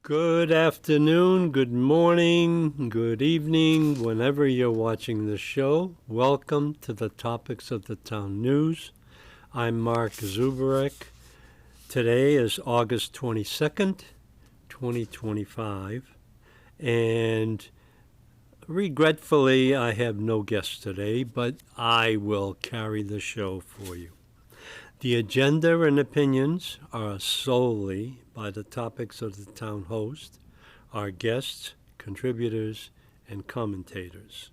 Good afternoon, good morning, good evening, whenever you're watching the show. Welcome to the Topics of the Town News. I'm Mark Zubarek. Today is August 22nd, 2025, and regretfully, I have no guests today, but I will carry the show for you. The agenda and opinions are solely by the Topics of the Town host, our guests, contributors, and commentators.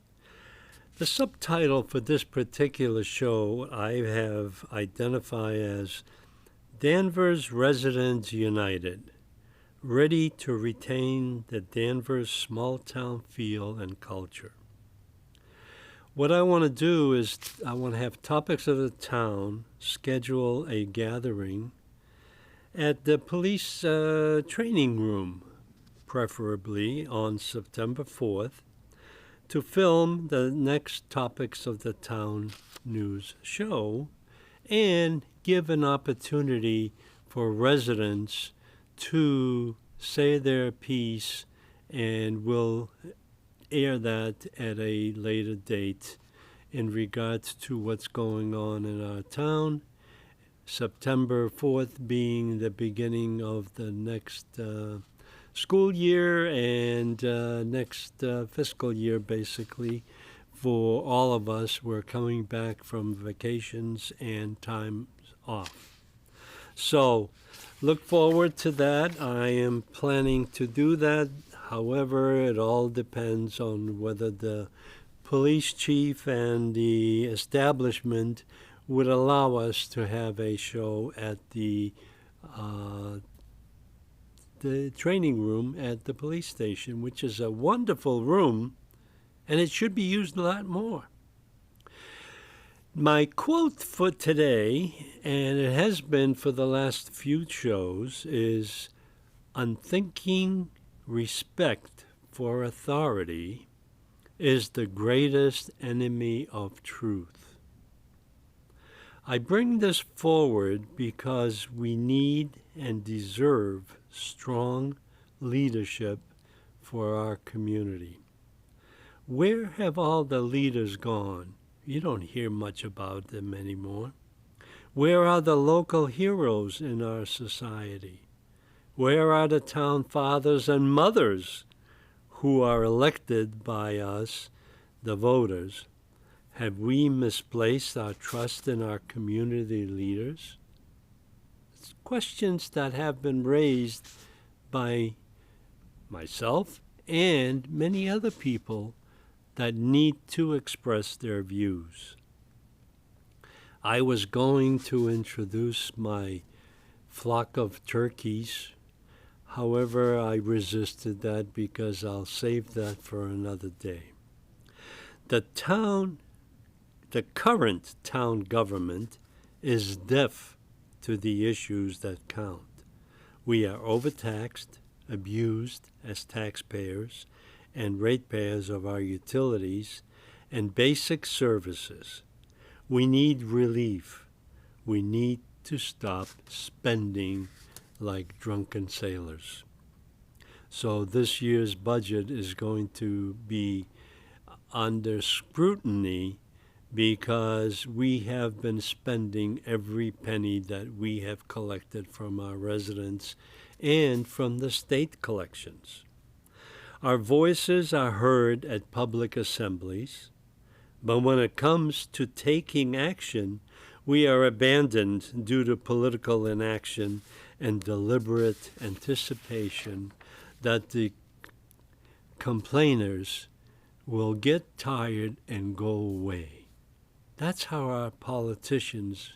The subtitle for this particular show I have identified as Danvers Residents United, ready to retain the Danvers small town feel and culture. What I want to do is I want to have Topics of the Town schedule a gathering at the police training room, preferably on September 4th, to film the next Topics of the Town news show and give an opportunity for residents to say their piece, and we'll air that at a later date in regards to what's going on in our town. September 4th being the beginning of the next school year and next fiscal year, basically, for all of us. We're coming back from vacations and time off. So look forward to that. I am planning to do that. However, it all depends on whether the police chief and the establishment would allow us to have a show at the training room at the police station, which is a wonderful room, and it should be used a lot more. My quote for today, and it has been for the last few shows, is unthinking respect for authority is the greatest enemy of truth. I bring this forward because we need and deserve strong leadership for our community. Where have all the leaders gone? You don't hear much about them anymore. Where are the local heroes in our society? Where are the town fathers and mothers who are elected by us, the voters? Have we misplaced our trust in our community leaders? It's questions that have been raised by myself and many other people that need to express their views. I was going to introduce my flock of turkeys. However, I resisted that because I'll save that for another day. The current town government is deaf to the issues that count. We are overtaxed, abused as taxpayers and ratepayers of our utilities and basic services. We need relief. We need to stop spending like drunken sailors. So this year's budget is going to be under scrutiny because we have been spending every penny that we have collected from our residents and from the state collections. Our voices are heard at public assemblies, but when it comes to taking action, we are abandoned due to political inaction and deliberate anticipation that the complainers will get tired and go away. That's how our politicians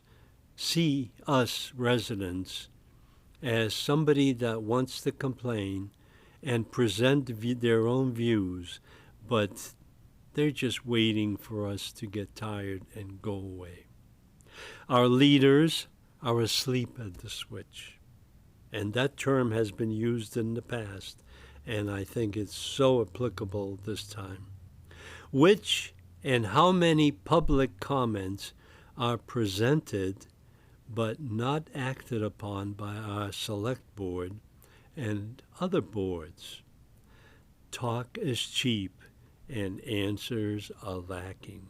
see us residents, as somebody that wants to complain and present their own views, but they're just waiting for us to get tired and go away. Our leaders are asleep at the switch. And that term has been used in the past, and I think it's so applicable this time. Which and how many public comments are presented but not acted upon by our select board and other boards. Talk is cheap and answers are lacking.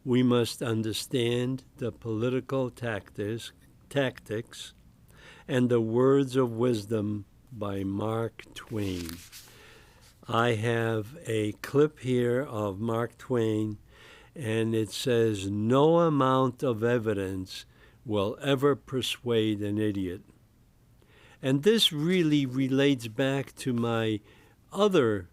We must understand the political tactics and the words of wisdom by Mark Twain. I have a clip here of Mark Twain, and it says, "No amount of evidence will ever persuade an idiot." And this really relates back to my other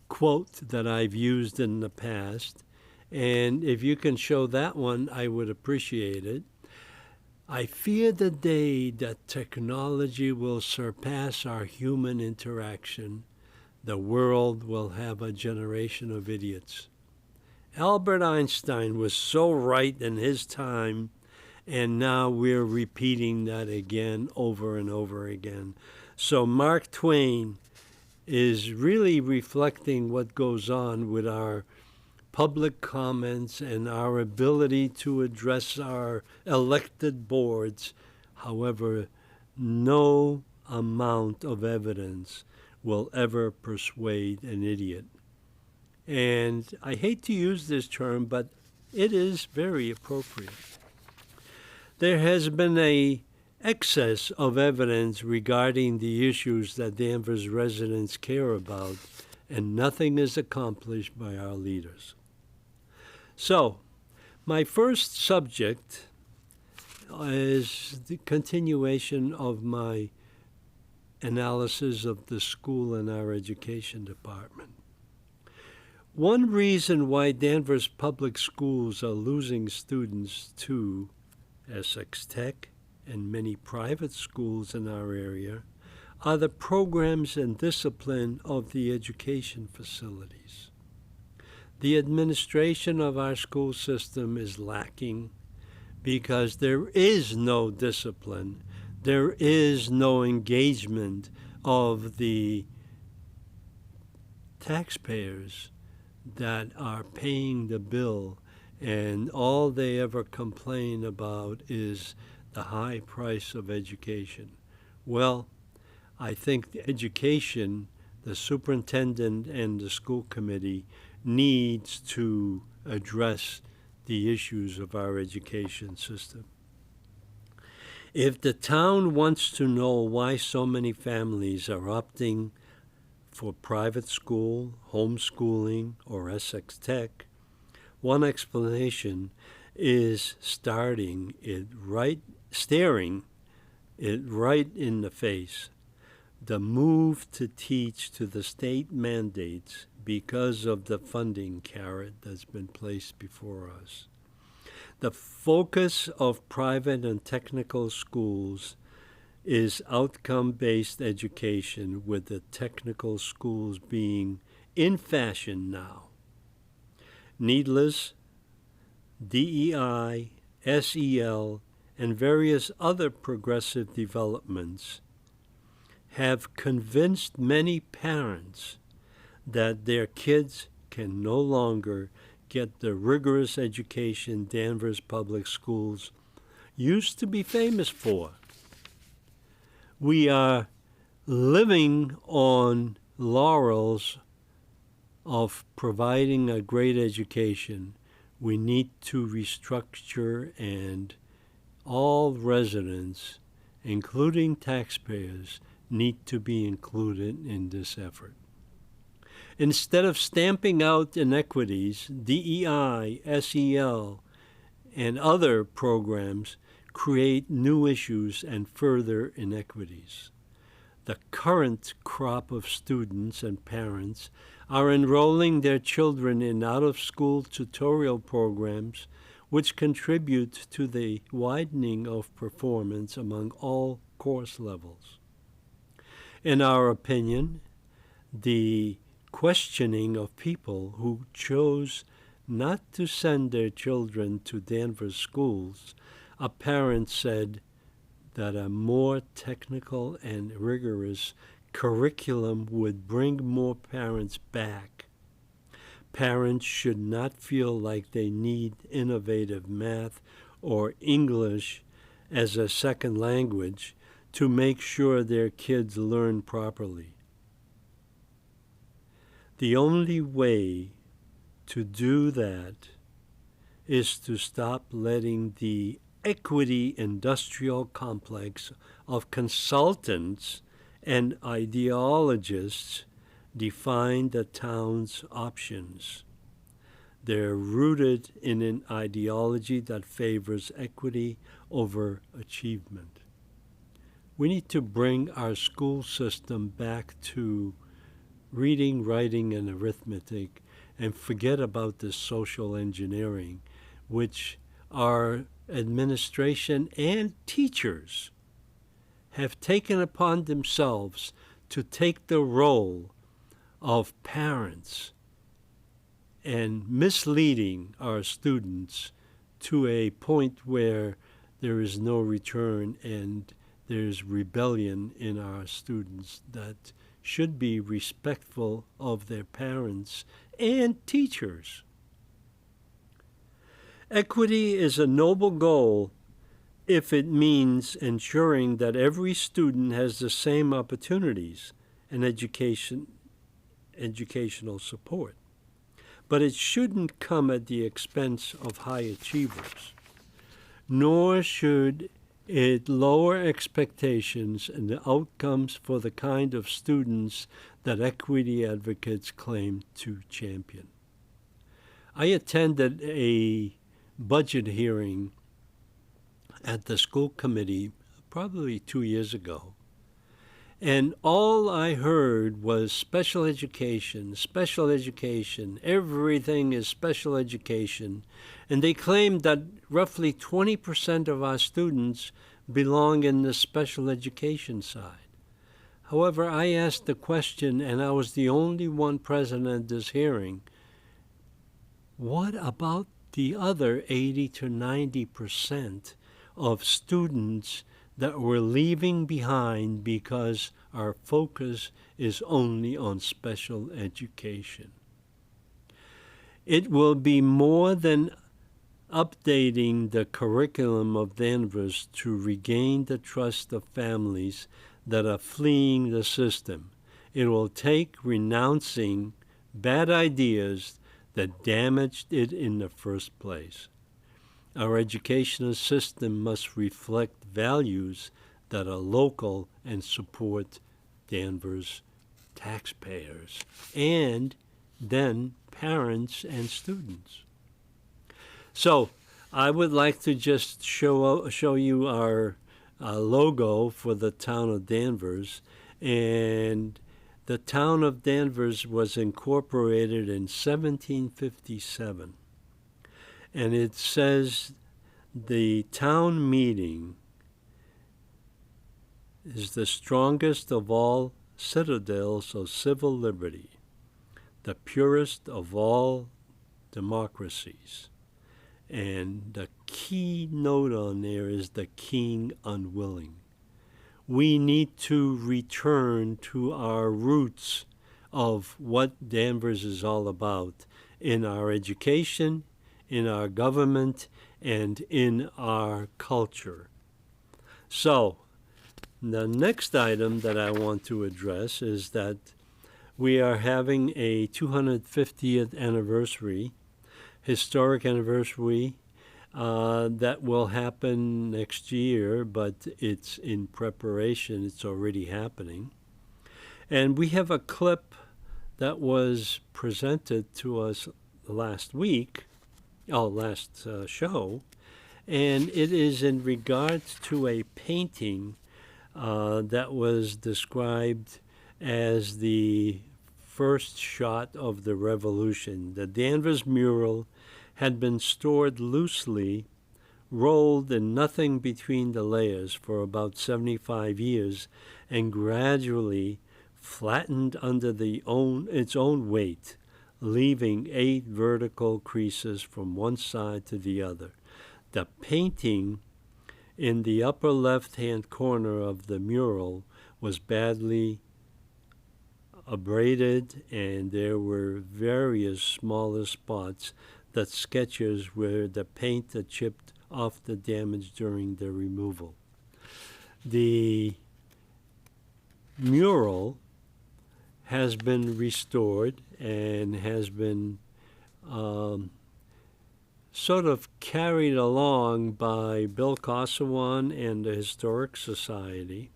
quote that I've used in the past. And if you can show that one, I would appreciate it. I fear the day that technology will surpass our human interaction. The world will have a generation of idiots. Albert Einstein was so right in his time, and now we're repeating that again over and over again. So Mark Twain is really reflecting what goes on with our public comments and our ability to address our elected boards. However, no amount of evidence will ever persuade an idiot. And I hate to use this term, but it is very appropriate. There has been an excess of evidence regarding the issues that Danvers residents care about, and nothing is accomplished by our leaders. So, my first subject is the continuation of my analysis of the school and our education department. One reason why Danvers public schools are losing students to Essex Tech and many private schools in our area are the programs and discipline of the education facilities. The administration of our school system is lacking because there is no discipline, there is no engagement of the taxpayers that are paying the bill, and all they ever complain about is the high price of education. Well, I think the education, the superintendent and the school committee needs to address the issues of our education system. If the town wants to know why so many families are opting for private school, homeschooling, or Essex Tech, one explanation is staring it right in the face. The move to teach to the state mandates because of the funding carrot that's been placed before us. The focus of private and technical schools is outcome-based education, with the technical schools being in fashion now. Needless, DEI, SEL, and various other progressive developments have convinced many parents that their kids can no longer get the rigorous education Danvers Public Schools used to be famous for. We are living on laurels of providing a great education. We need to restructure, and all residents, including taxpayers, need to be included in this effort. Instead of stamping out inequities, DEI, SEL, and other programs create new issues and further inequities. The current crop of students and parents are enrolling their children in out-of-school tutorial programs, which contribute to the widening of performance among all course levels. In our opinion, the questioning of people who chose not to send their children to Danvers schools, a parent said that a more technical and rigorous curriculum would bring more parents back. Parents should not feel like they need innovative math or English as a second language to make sure their kids learn properly. The only way to do that is to stop letting the equity industrial complex of consultants and ideologists define the town's options. They're rooted in an ideology that favors equity over achievement. We need to bring our school system back to reading, writing, and arithmetic and forget about this social engineering, which our administration and teachers have taken upon themselves to take the role of parents and misleading our students to a point where there is no return and there's rebellion in our students that should be respectful of their parents and teachers. Equity is a noble goal if it means ensuring that every student has the same opportunities and educational support. But it shouldn't come at the expense of high achievers, nor should it lower expectations and the outcomes for the kind of students that equity advocates claim to champion. I attended a budget hearing at the school committee probably 2 years ago, and all I heard was special education, everything is special education. And they claimed that roughly 20% of our students belong in the special education side. However, I asked the question, and I was the only one present at this hearing, what about the other 80 to 90% of students that we're leaving behind because our focus is only on special education? It will be more than updating the curriculum of Danvers to regain the trust of families that are fleeing the system. It will take renouncing bad ideas that damaged it in the first place. Our educational system must reflect values that are local and support Danvers taxpayers and then parents and students. So I would like to just show you our logo for the town of Danvers. And the town of Danvers was incorporated in 1757. And it says the town meeting is the strongest of all citadels of civil liberty, the purest of all democracies. And the key note on there is the king unwilling. We need to return to our roots of what Danvers is all about in our education, in our government, and in our culture. So, the next item that I want to address is that we are having a 250th anniversary, historic anniversary, that will happen next year, but it's in preparation. It's already happening. And we have a clip that was presented to us last show, and it is in regards to a painting that was described as the first shot of the revolution. The Danvers mural had been stored loosely, rolled in nothing between the layers for about 75 years, and gradually flattened under its own weight, leaving 8 vertical creases from one side to the other. The painting in the upper left-hand corner of the mural was badly abraded, and there were various smaller spots that sketches where the paint had chipped off the damage during the removal. The mural has been restored and has been sort of carried along by Bill Kossawan and the Historic Society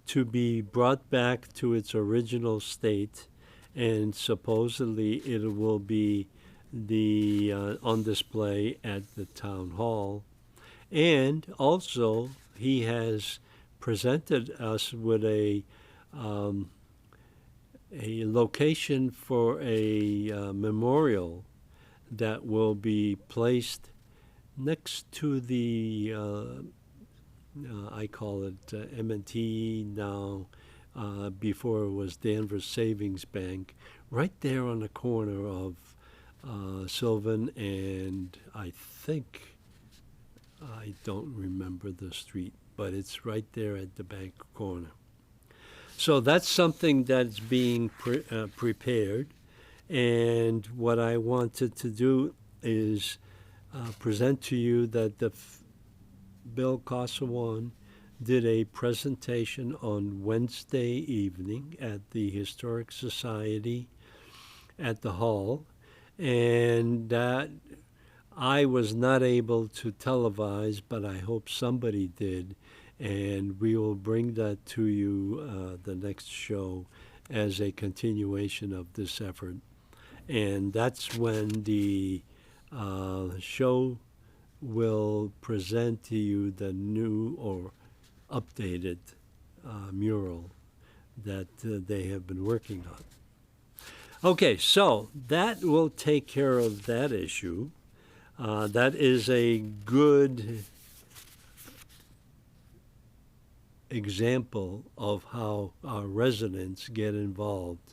to be brought back to its original state, and supposedly it will be on display at the town hall. And also, he has presented us with a location for a memorial that will be placed next to the I call it M&T now, before it was Danvers Savings Bank, right there on the corner of Sylvan and I think, I don't remember the street, but it's right there at the bank corner. So that's something that's being prepared, and what I wanted to do is present to you that Bill Kossawan did a presentation on Wednesday evening at the Historic Society at the hall, and that I was not able to televise, but I hope somebody did, and we will bring that to you the next show as a continuation of this effort. And that's when the show will present to you the new or updated mural that they have been working on. Okay, so that will take care of that issue. That is a good example of how our residents get involved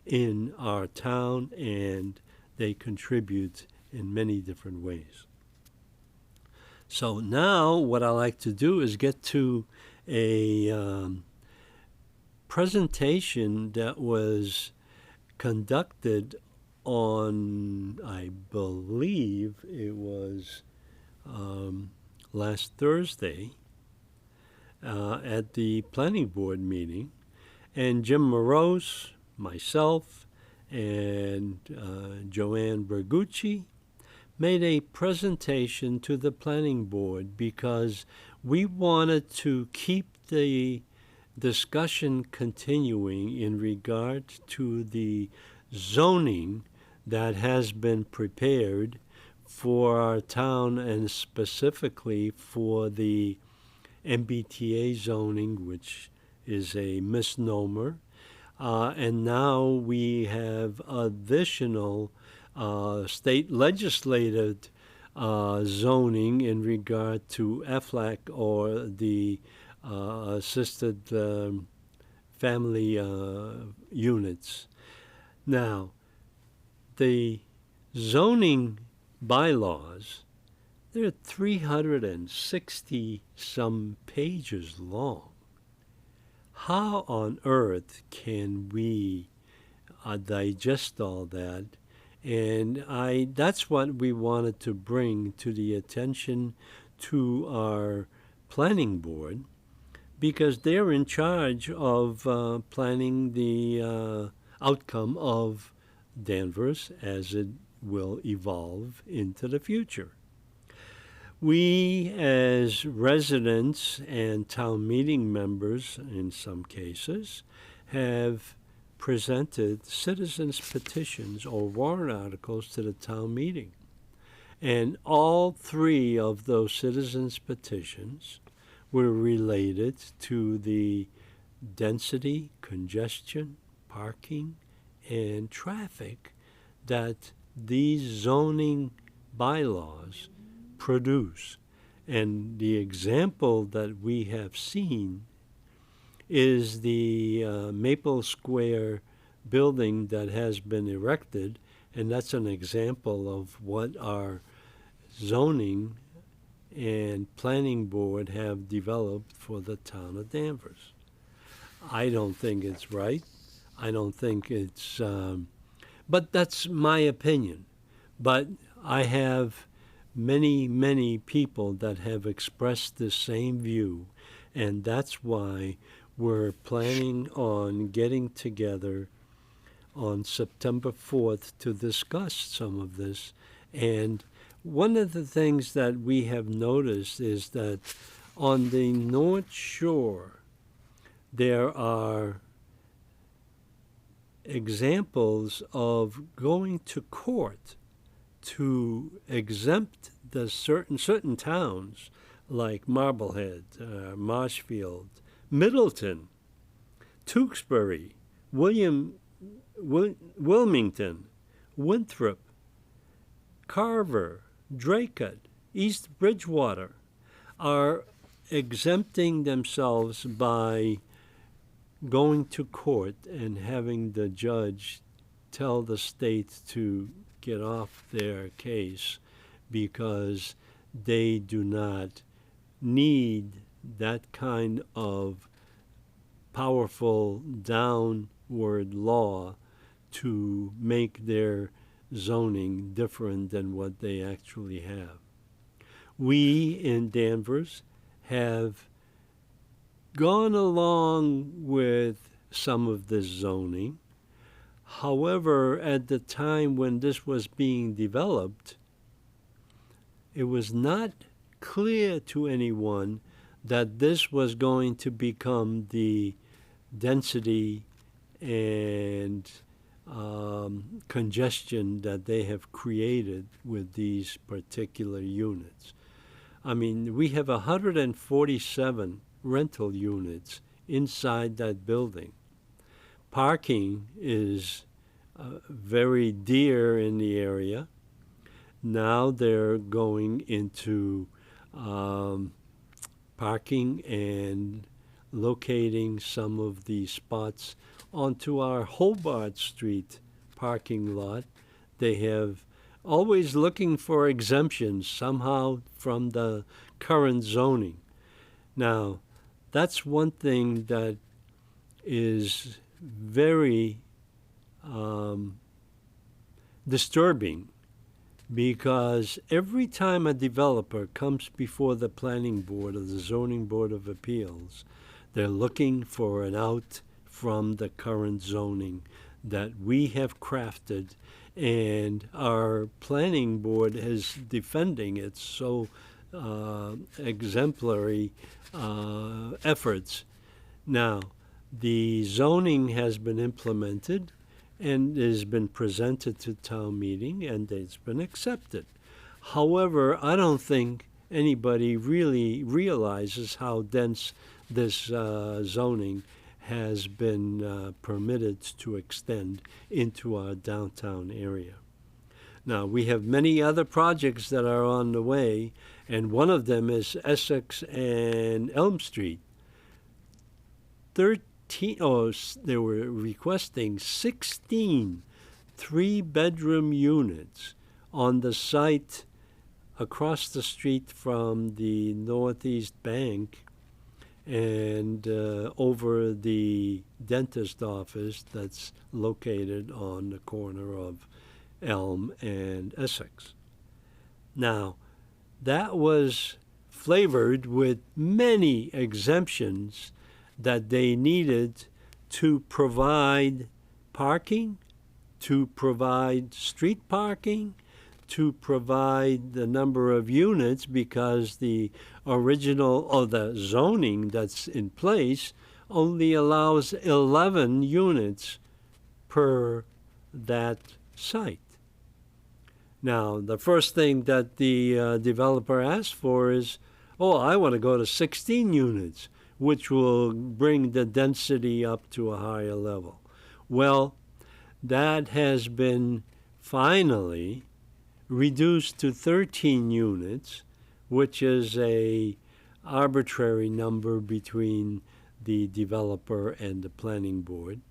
in our town, and they contribute in many different ways. So now what I like to do is get to a presentation that was conducted on, I believe it was last Thursday at the planning board meeting, and Jim Morose, myself, and Joanne Bergucci made a presentation to the planning board because we wanted to keep the discussion continuing in regard to the zoning that has been prepared for our town, and specifically for the MBTA zoning, which is a misnomer. And now we have additional state legislative zoning in regard to AFLAC, or the assisted family units. Now, the zoning bylaws, they're 360 some pages long. How on earth can we digest all that? And that's what we wanted to bring to the attention to our planning board, because they're in charge of planning the outcome of Danvers as it will evolve into the future. We, as residents and town meeting members in some cases, have presented citizens' petitions or warrant articles to the town meeting. And all three of those citizens' petitions were related to the density, congestion, parking, and traffic that these zoning bylaws produce. And the example that we have seen is the Maple Square building that has been erected, and that's an example of what our zoning and planning board have developed for the town of Danvers. I don't think it's right. I don't think it's, but that's my opinion. But I have many, many people that have expressed the same view, and that's why we're planning on getting together on September 4th to discuss some of this. And one of the things that we have noticed is that on the North Shore, there are examples of going to court to exempt the certain towns like Marblehead, Marshfield, Middleton, Tewksbury, Wilmington, Winthrop, Carver, Draycott, East Bridgewater are exempting themselves by going to court and having the judge tell the state to get off their case because they do not need that kind of powerful downward law to make their zoning different than what they actually have. We in Danvers have gone along with some of this zoning. However, at the time when this was being developed, it was not clear to anyone that this was going to become the density and congestion that they have created with these particular units. I mean, we have 147 rental units inside that building. Parking is very dear in the area. Now they're going into parking and locating some of the spots onto our Hobart Street parking lot. They have always looking for exemptions somehow from the current zoning. Now, that's one thing that is very disturbing, because every time a developer comes before the planning board or the zoning board of appeals, they're looking for an out from the current zoning that we have crafted, and our planning board is defending it so exemplary efforts. Now, the zoning has been implemented and has been presented to town meeting, and it's been accepted. However, I don't think anybody really realizes how dense this zoning has been permitted to extend into our downtown area. Now, we have many other projects that are on the way, and one of them is Essex and Elm Street. They were requesting 16 three-bedroom units on the site across the street from the Northeast Bank and over the dentist office that's located on the corner of Elm and Essex. Now, that was flavored with many exemptions that they needed to provide parking, to provide street parking, to provide the number of units, because the original or the zoning that's in place only allows 11 units per that site. Now, the first thing that the developer asked for is, I want to go to 16 units, which will bring the density up to a higher level. Well, that has been finally reduced to 13 units, which is a arbitrary number between the developer and the planning board.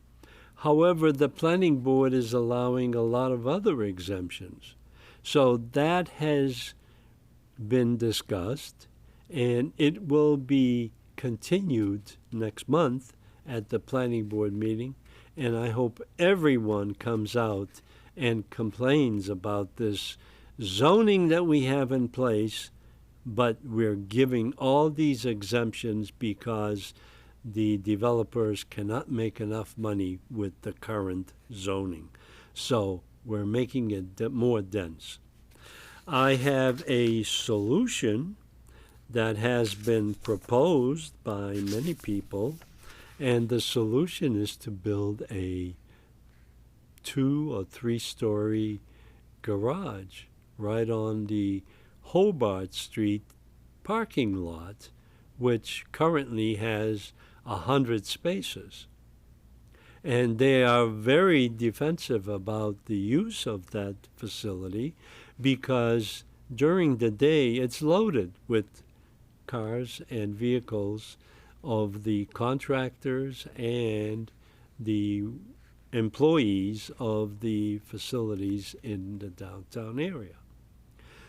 However, the planning board is allowing a lot of other exemptions. So that has been discussed, and it will be continued next month at the planning board meeting, and I hope everyone comes out and complains about this zoning that we have in place, but we're giving all these exemptions because the developers cannot make enough money with the current zoning. So we're making it more dense. I have a solution that has been proposed by many people, and the solution is to build a 2 or 3-story garage right on the Hobart Street parking lot, which currently has 100 spaces. And they are very defensive about the use of that facility because during the day it's loaded with cars and vehicles of the contractors and the employees of the facilities in the downtown area.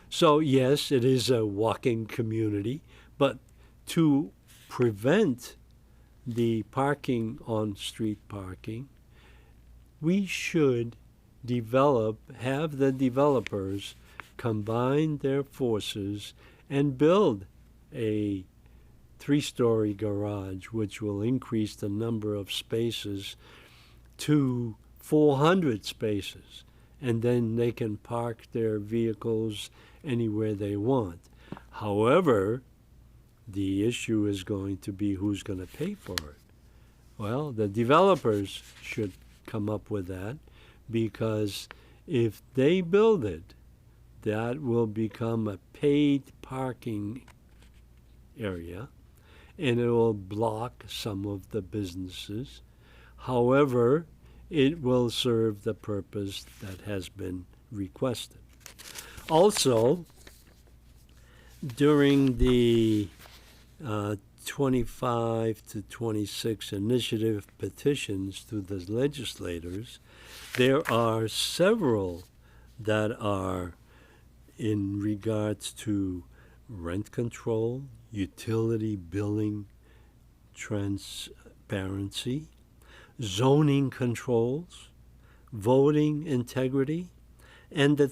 So yes, it is a walking community, but to prevent the parking on street parking, we should have the developers combine their forces and build a 3-story garage, which will increase the number of spaces to 400 spaces. And then they can park their vehicles anywhere they want. However, the issue is going to be who's going to pay for it. Well, the developers should come up with that, because if they build it, that will become a paid parking area, and it will block some of the businesses. However, it will serve the purpose that has been requested. Also, during the 25 to 26 initiative petitions to the legislators, there are several that are in regards to rent control, utility billing transparency, zoning controls, voting integrity, and the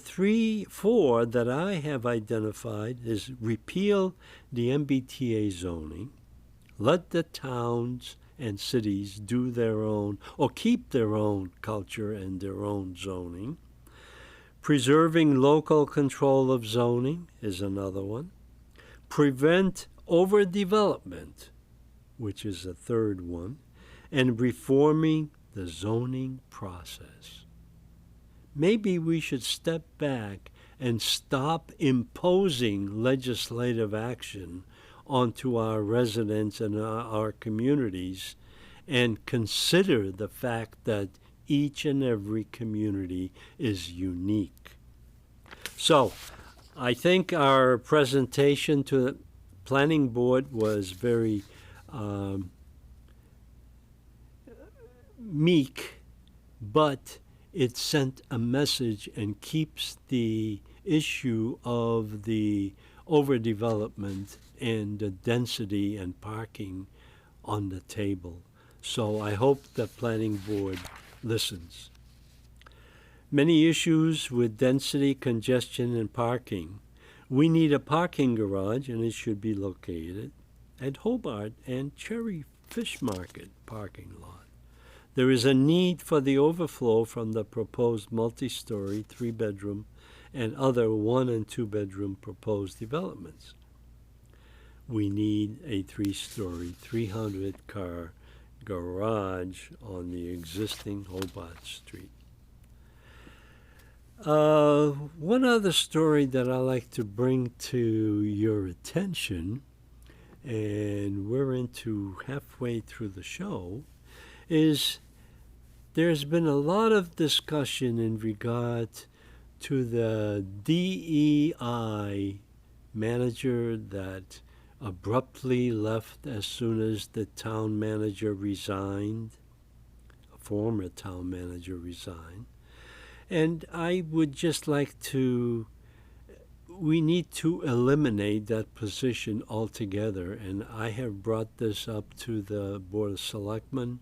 4 that I have identified is repeal the MBTA zoning, let the towns and cities do their own or keep their own culture and their own zoning. Preserving local control of zoning is another one. Prevent overdevelopment, which is a third one, and reforming the zoning process. Maybe we should step back and stop imposing legislative action onto our residents and our communities, and consider the fact that each and every community is unique. So, I think our presentation to the Planning Board was very meek, but it sent a message and keeps the issue of the overdevelopment and the density and parking on the table. So I hope the Planning Board listens. Many issues with density, congestion, and parking. We need a parking garage, and it should be located at Hobart and Cherry Fish Market parking lot. There is a need for the overflow from the proposed multi-story, 3-bedroom, and other 1- and 2-bedroom proposed developments. We need a 3-story, 300-car garage on the existing Hobart Street. One other story that I like to bring to your attention, and we're into halfway through the show, is there's been a lot of discussion in regard to the DEI manager that abruptly left as soon as the town manager resigned, a former town manager resigned. And I would just like we need to eliminate that position altogether. And I have brought this up to the Board of Selectmen,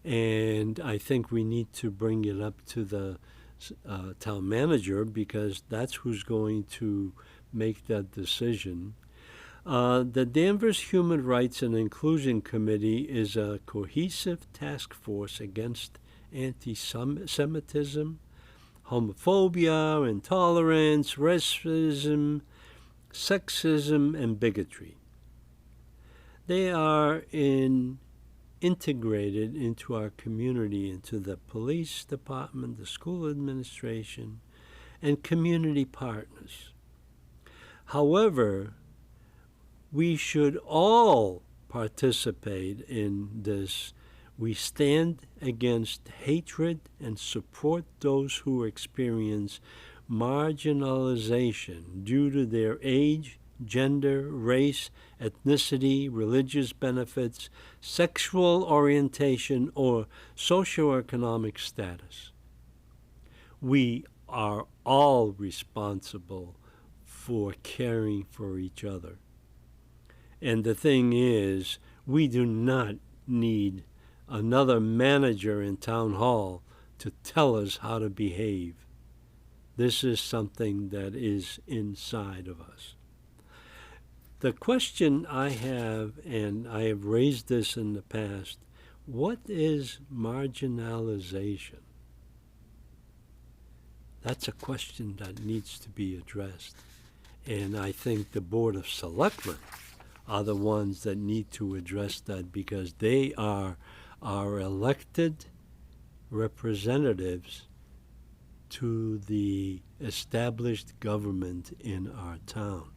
and I think we need to bring it up to the town manager, because that's who's going to make that decision. The Danvers Human Rights and Inclusion Committee is a cohesive task force against anti-Semitism, homophobia, intolerance, racism, sexism, and bigotry. They are integrated into our community, into the police department, the school administration, and community partners. However, we should all participate in this. We stand against hatred and support those who experience marginalization due to their age, gender, race, ethnicity, religious benefits, sexual orientation, or socioeconomic status. We are all responsible for caring for each other. And the thing is, we do not need another manager in town hall to tell us how to behave. This is something that is inside of us. The question I have, and I have raised this in the past, what is marginalization? That's a question that needs to be addressed. And I think the Board of Selectmen are the ones that need to address that, because they are our elected representatives to the established government in our town.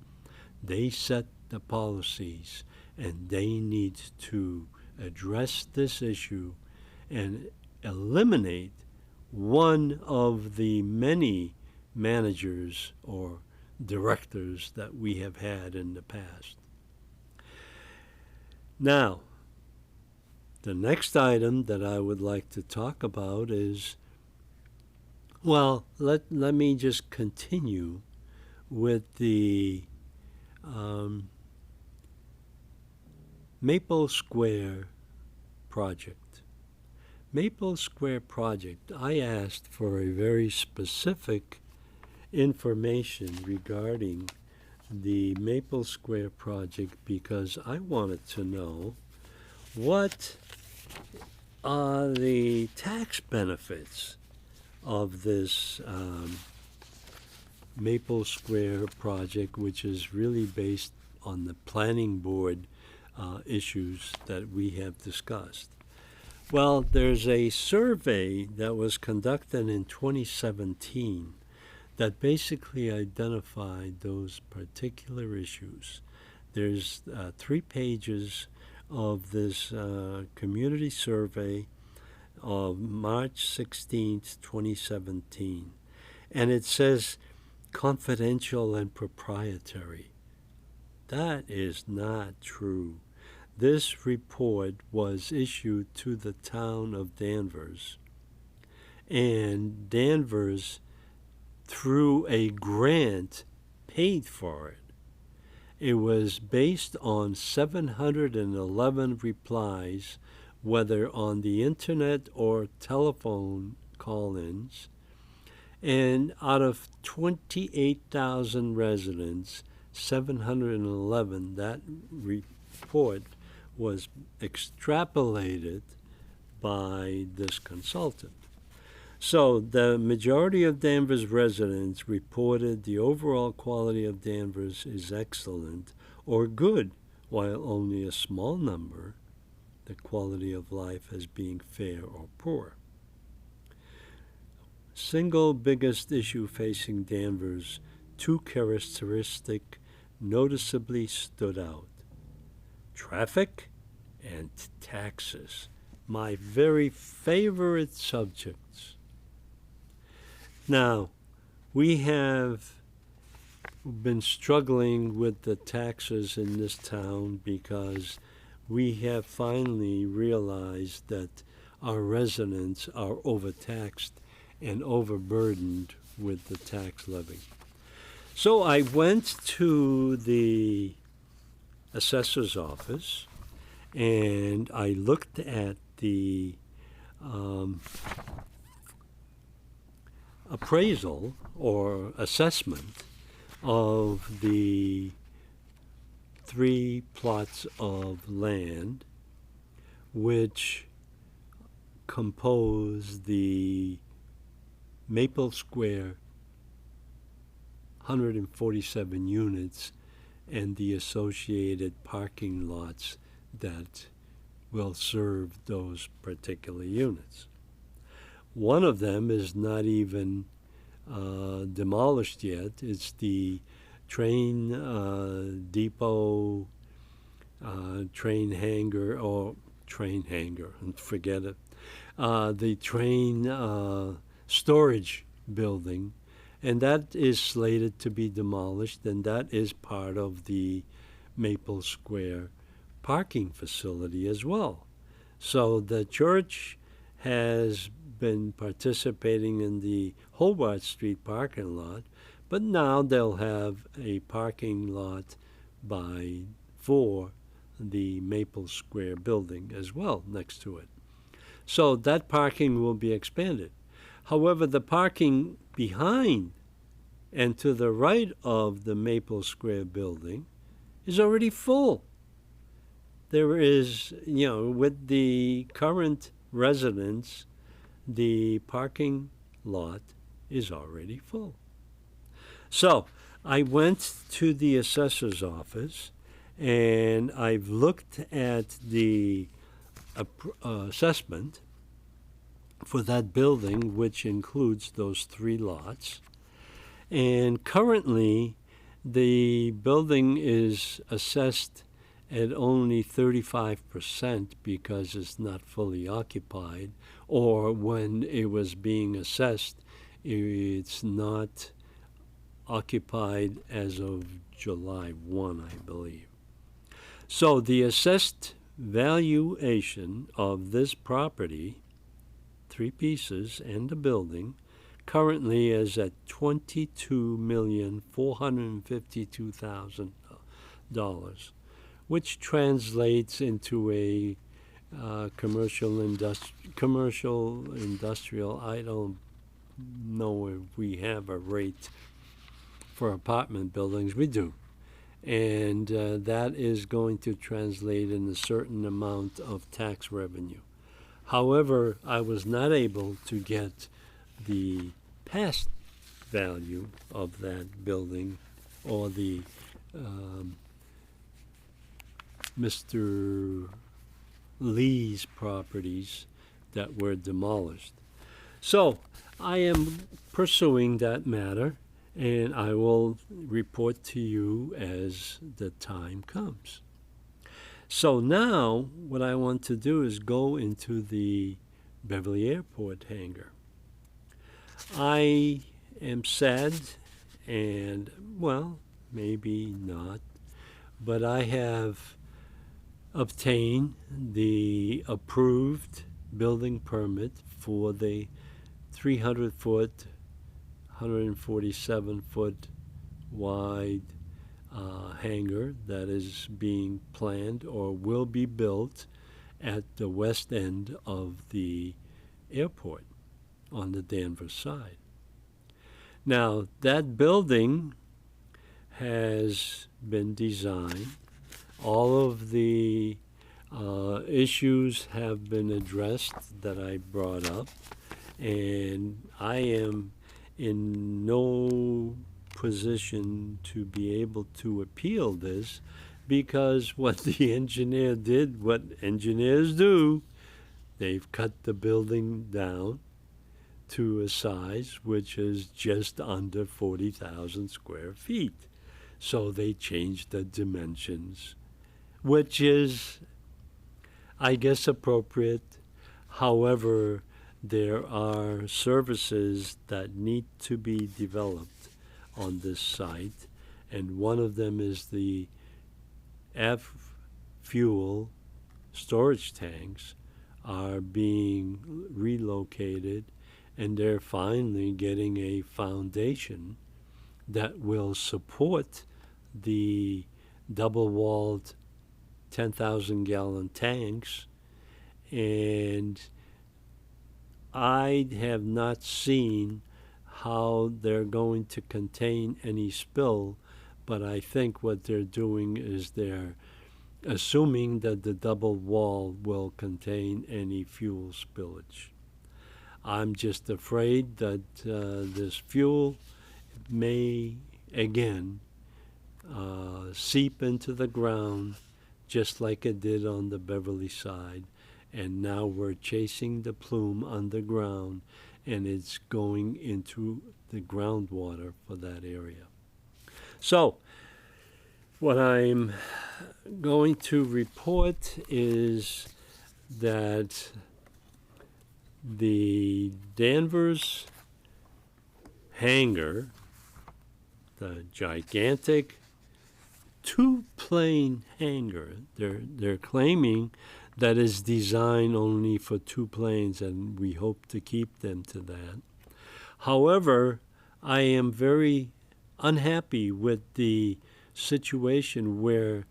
They set the policies, and they need to address this issue and eliminate one of the many managers or directors that we have had in the past. Now, the next item that I would like to talk about is, well, let me just continue with the Maple Square project. Maple Square project, I asked for a very specific information regarding the Maple Square project because I wanted to know what are the tax benefits of this Maple Square project, which is really based on the planning board issues that we have discussed. Well, there's a survey that was conducted in 2017 that basically identified those particular issues. There's 3 pages of this community survey of March 16th, 2017. And it says confidential and proprietary. That is not true. This report was issued to the town of Danvers, and Danvers, through a grant, paid for it. It was based on 711 replies, whether on the internet or telephone call-ins, and out of 28,000 residents, 711, that report was extrapolated by this consultant. So the majority of Danvers residents reported the overall quality of Danvers is excellent or good, while only a small number the quality of life as being fair or poor. Single biggest issue facing Danvers, 2 characteristics noticeably stood out: traffic and taxes, my very favorite subjects. Now, we have been struggling with the taxes in this town because we have finally realized that our residents are overtaxed and overburdened with the tax levy. So I went to the assessor's office and I looked at the appraisal or assessment of the 3 plots of land which compose the Maple Square 147 units and the associated parking lots that will serve those particular units. One of them is not even demolished yet. It's the train depot, train hangar, and forget it. The train storage building, and that is slated to be demolished, and that is part of the Maple Square parking facility as well. So the church has been participating in the Hobart Street parking lot, but now they'll have a parking lot for the Maple Square building as well next to it. So that parking will be expanded. However, the parking behind and to the right of the Maple Square building is already full. There is, with the current residents, the parking lot is already full. So I went to the assessor's office and I've looked at the assessment for that building, which includes those 3 lots. And currently, the building is assessed at only 35% because it's not fully occupied, or when it was being assessed, it's not occupied as of July 1, I believe. So the assessed valuation of this property, 3 pieces and the building, currently is at $22,452,000, which translates into a commercial industrial. I don't know if we have a rate for apartment buildings. We do. And that is going to translate in a certain amount of tax revenue. However, I was not able to get the past value of that building or the Mr. Lee's properties that were demolished. So I am pursuing that matter, and I will report to you as the time comes. So now what I want to do is go into the Beverly Airport hangar. I am sad, and, well, maybe not, but I have obtained the approved building permit for the 300-foot, 147-foot wide hangar that is being planned or will be built at the west end of the airport on the Danvers side. Now, that building has been designed. All of the issues have been addressed that I brought up, and I am in no position to be able to appeal this, because what the engineer did, what engineers do, they've cut the building down to a size which is just under 40,000 square feet. So they changed the dimensions, which is, I guess, appropriate. However, there are services that need to be developed on this site, and one of them is the F-fuel storage tanks are being relocated, and they're finally getting a foundation that will support the double-walled 10,000-gallon tanks. And I have not seen how they're going to contain any spill but I think what they're doing is they're assuming that the double wall will contain any fuel spillage. I'm just afraid that this fuel may again seep into the ground just like it did on the Beverly side, and now we're chasing the plume underground and it's going into the groundwater for that area. So what I'm going to report is that the Danvers hangar, the gigantic two-plane hangar, they're claiming that is designed only for two planes, and we hope to keep them to that. However, I am very unhappy with the situation where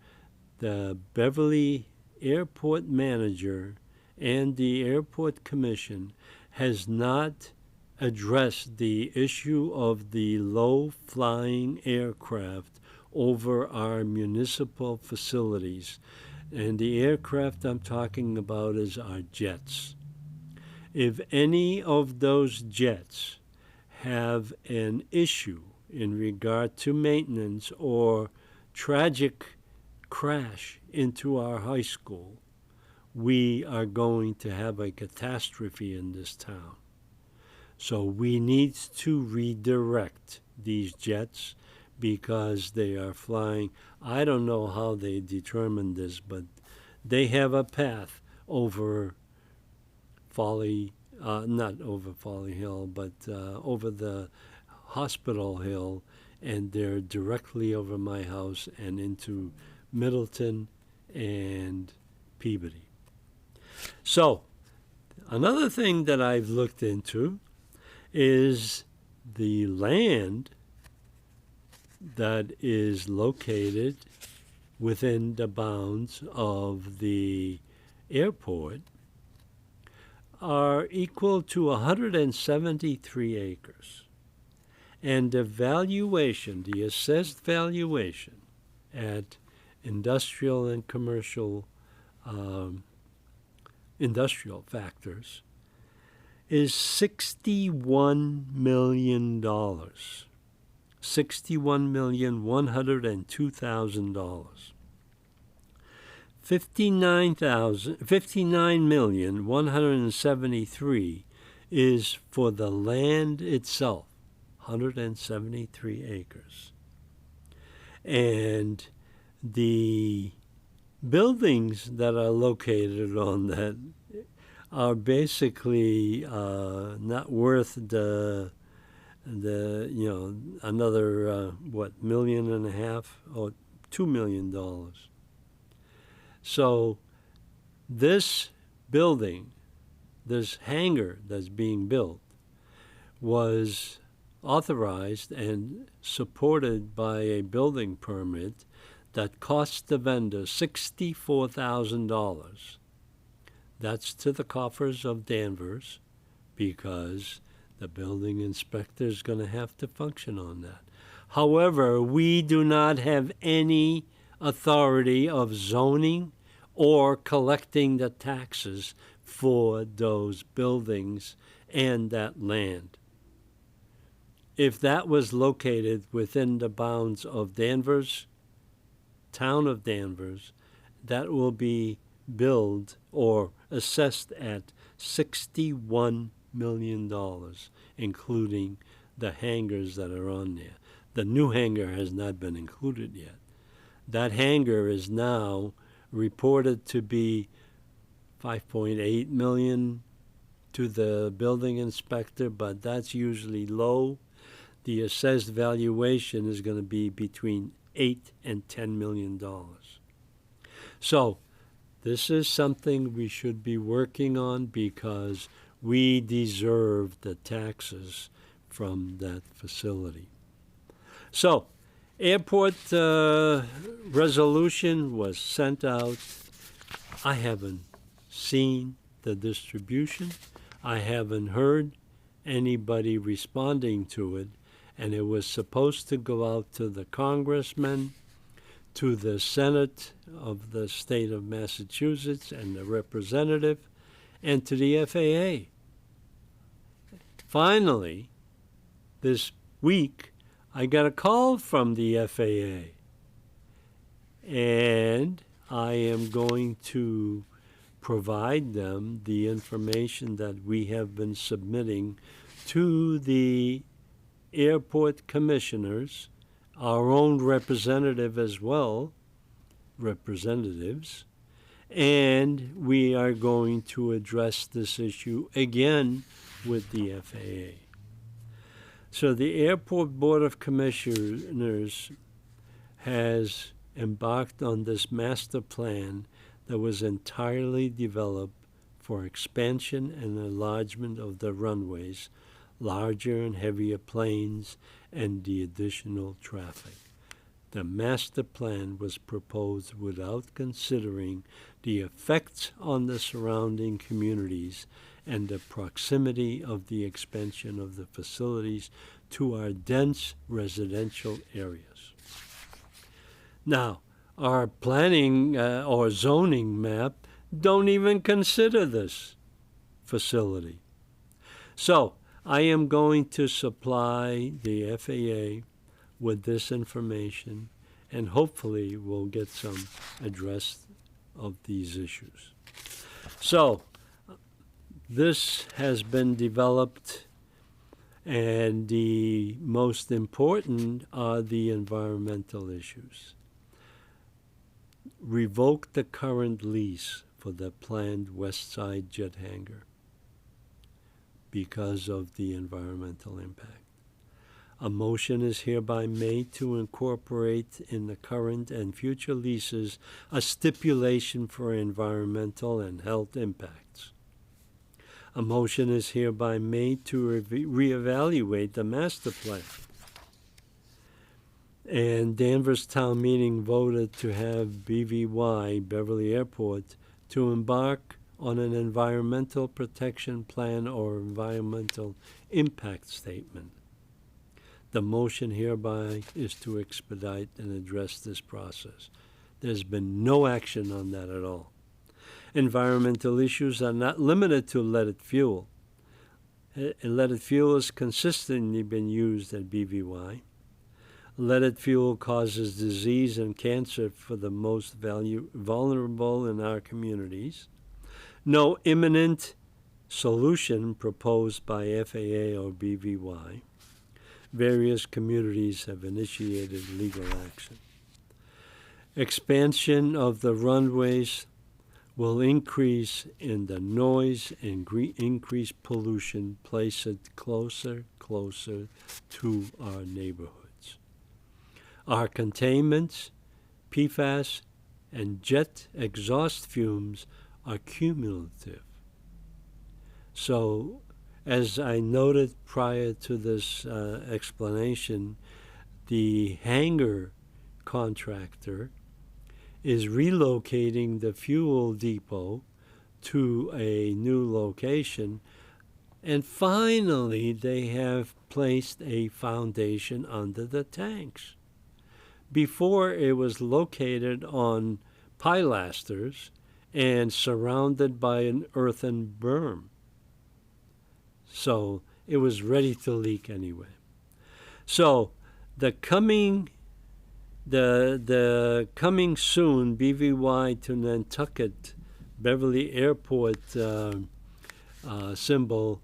the Beverly Airport manager and the Airport Commission has not addressed the issue of the low-flying aircraft over our municipal facilities. And the aircraft I'm talking about is our jets. If any of those jets have an issue in regard to maintenance or tragic crash into our high school, we are going to have a catastrophe in this town. So we need to redirect these jets because they are flying. I don't know how they determined this, but they have a path over not over Folly Hill, but over the Hospital Hill, and they're directly over my house and into Middleton and Peabody. So another thing that I've looked into is the land that is located within the bounds of the airport are equal to 173 acres. And the valuation, the assessed valuation at industrial and commercial industrial factors is $61 million. $61,102,000. $59,173 is for the land itself, 173 acres. And the buildings that are located on that are basically not worth the another $1.5 million or $2 million. So this building, this hangar that's being built, was authorized and supported by a building permit that cost the vendor $64,000. That's to the coffers of Danvers, because the building inspector is going to have to function on that. However, we do not have any authority of zoning or collecting the taxes for those buildings and that land. If that was located within the bounds of Danvers, town of Danvers, that will be billed or assessed at $61 million, including the hangars that are on there. The new hangar has not been included yet. That hangar is now reported to be $5.8 million to the building inspector, but that's usually low. The assessed valuation is going to be between $8 and $10 million. So this is something we should be working on, because we deserve the taxes from that facility. So airport resolution was sent out. I haven't seen the distribution. I haven't heard anybody responding to it. and it was supposed to go out to the congressmen, to the Senate of the state of Massachusetts and the representative, and to the FAA. Finally, this week, I got a call from the FAA, and I am going to provide them the information that we have been submitting to the airport commissioners, our own representative as well, representatives, and we are going to address this issue again with the FAA. So the Airport Board of Commissioners has embarked on this master plan that was entirely developed for expansion and enlargement of the runways, larger and heavier planes, and the additional traffic. The master plan was proposed without considering the effects on the surrounding communities and the proximity of the expansion of the facilities to our dense residential areas. Now, our planning or zoning map don't even consider this facility. So I am going to supply the FAA with this information, and hopefully we'll get some address of these issues. So this has been developed, and the most important are the environmental issues. Revoke the current lease for the planned West Side jet hangar because of the environmental impact. A motion is hereby made to incorporate in the current and future leases a stipulation for environmental and health impacts. A motion is hereby made to reevaluate the master plan. And Danvers Town Meeting voted to have BVY, Beverly Airport, to embark on an environmental protection plan or environmental impact statement. The motion hereby is to expedite and address this process. There's been no action on that at all. Environmental issues are not limited to leaded fuel. Leaded fuel has consistently been used at BVY. Leaded fuel causes disease and cancer for the most vulnerable in our communities. No imminent solution proposed by FAA or BVY. Various communities have initiated legal action. Expansion of the runways will increase in the noise and increase pollution, place it closer to our neighborhoods. Our containments, PFAS, and jet exhaust fumes are cumulative. So, as I noted prior to this explanation, the hangar contractor is relocating the fuel depot to a new location, and finally they have placed a foundation under the tanks. Before, it was located on pilasters and surrounded by an earthen berm. So it was ready to leak anyway. So the coming soon BVY to Nantucket Beverly Airport symbol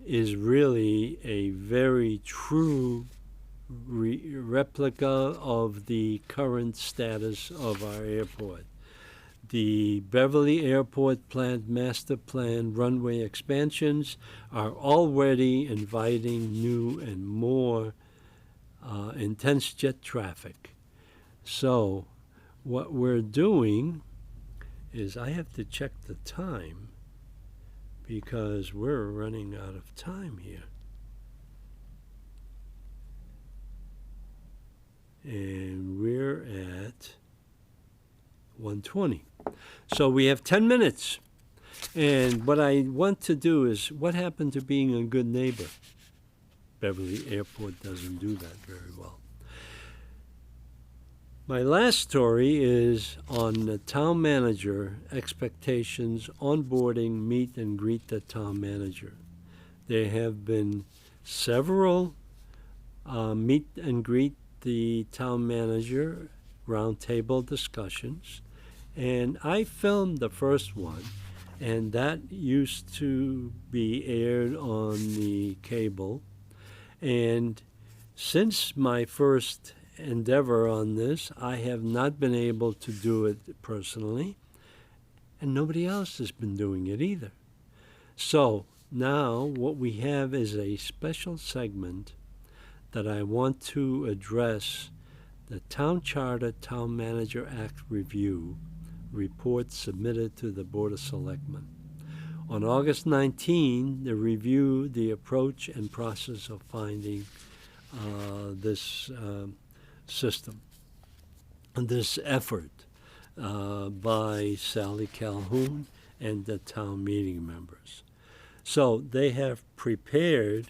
is really a very true replica of the current status of our airport. The Beverly Airport Plant Master Plan runway expansions are already inviting new and more intense jet traffic. So what we're doing is, I have to check the time because we're running out of time here. And we're at 1:20. So we have 10 minutes. And what I want to do is, what happened to being a good neighbor? Beverly Airport doesn't do that very well. My last story is on the town manager expectations, onboarding, meet and greet the town manager. There have been several meet and greet the town manager roundtable discussions, and I filmed the first one, and that used to be aired on the cable. And since my first endeavor on this, I have not been able to do it personally, and nobody else has been doing it either. So now what we have is a special segment that I want to address the Town Charter Town Manager Act Review report submitted to the Board of Selectmen. On August 19, the review the approach and process of finding this system, this effort by Sally Calhoun and the town meeting members. So they have prepared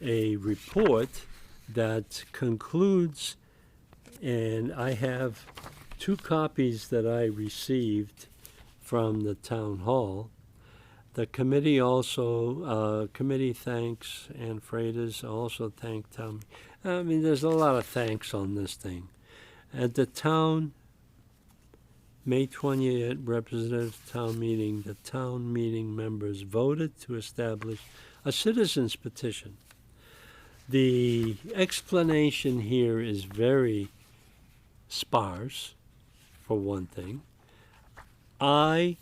a report that concludes, and I have 2 copies that I received from the town hall. The committee also, committee thanks Ann Freitas, also thanked town. I mean, there's a lot of thanks on this thing. At the town, May 20th representative town meeting, the town meeting members voted to establish a citizens petition. The explanation here is very sparse, for one thing. I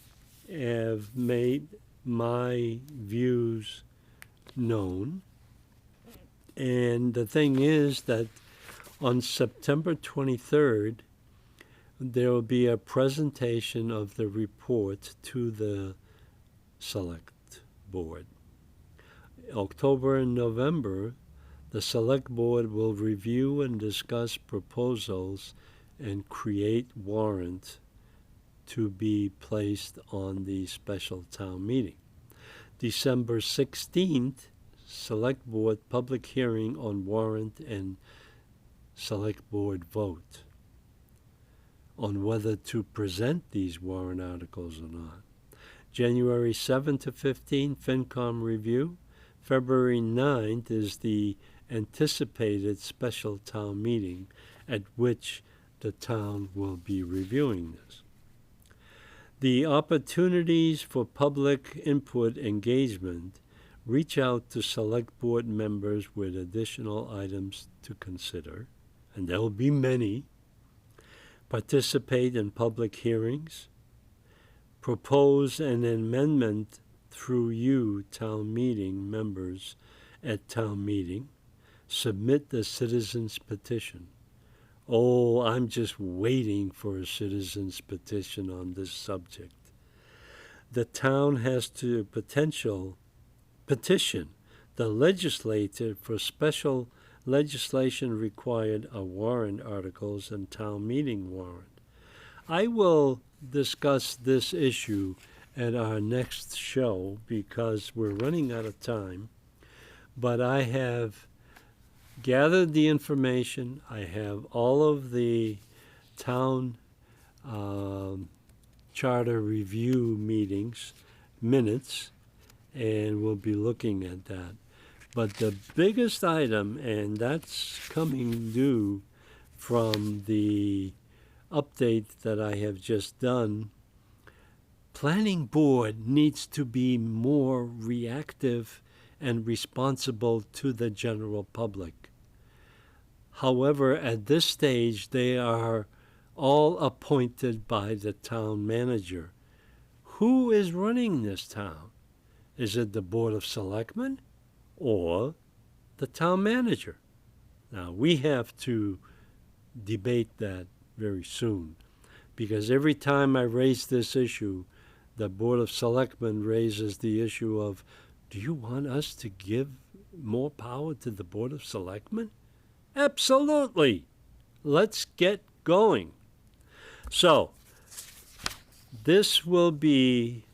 have made my views known, and the thing is that on September 23rd, there will be a presentation of the report to the Select Board. October and November, the Select Board will review and discuss proposals and create warrant to be placed on the special town meeting. December 16th, Select Board public hearing on warrant and Select Board vote on whether to present these warrant articles or not. January 7th to 15th, FinCom review. February 9th is the anticipated special town meeting at which the town will be reviewing this. The opportunities for public input engagement: reach out to Select Board members with additional items to consider, and there will be many. Participate in public hearings. Propose an amendment through you, town meeting members, at town meeting. Submit the citizens petition. Oh, I'm just waiting for a citizens petition on this subject. The town has to petition the legislature for special legislation required warrant articles and town meeting warrant. I will discuss this issue at our next show because we're running out of time, but I have gathered the information. I have all of the town charter review meetings, minutes, and we'll be looking at that. But the biggest item, and that's coming due from the update that I have just done, Planning Board needs to be more reactive and responsible to the general public. However, at this stage, they are all appointed by the town manager. Who is running this town? Is it the Board of Selectmen or the town manager? Now, we have to debate that very soon, because every time I raise this issue, the Board of Selectmen raises the issue of, do you want us to give more power to the Board of Selectmen? Absolutely. Let's get going. So, this will be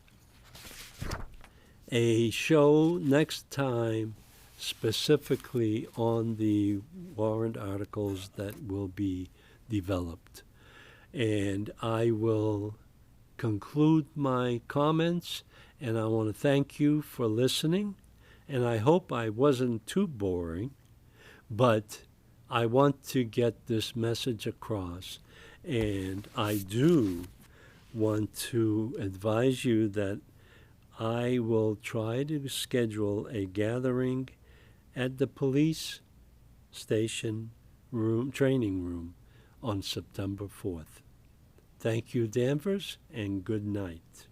a show next time specifically on the warrant articles that will be developed. And I will conclude my comments, and I want to thank you for listening. And I hope I wasn't too boring, but I want to get this message across. And I do want to advise you that I will try to schedule a gathering at the police station training room on September 4th. Thank you, Danvers, and good night.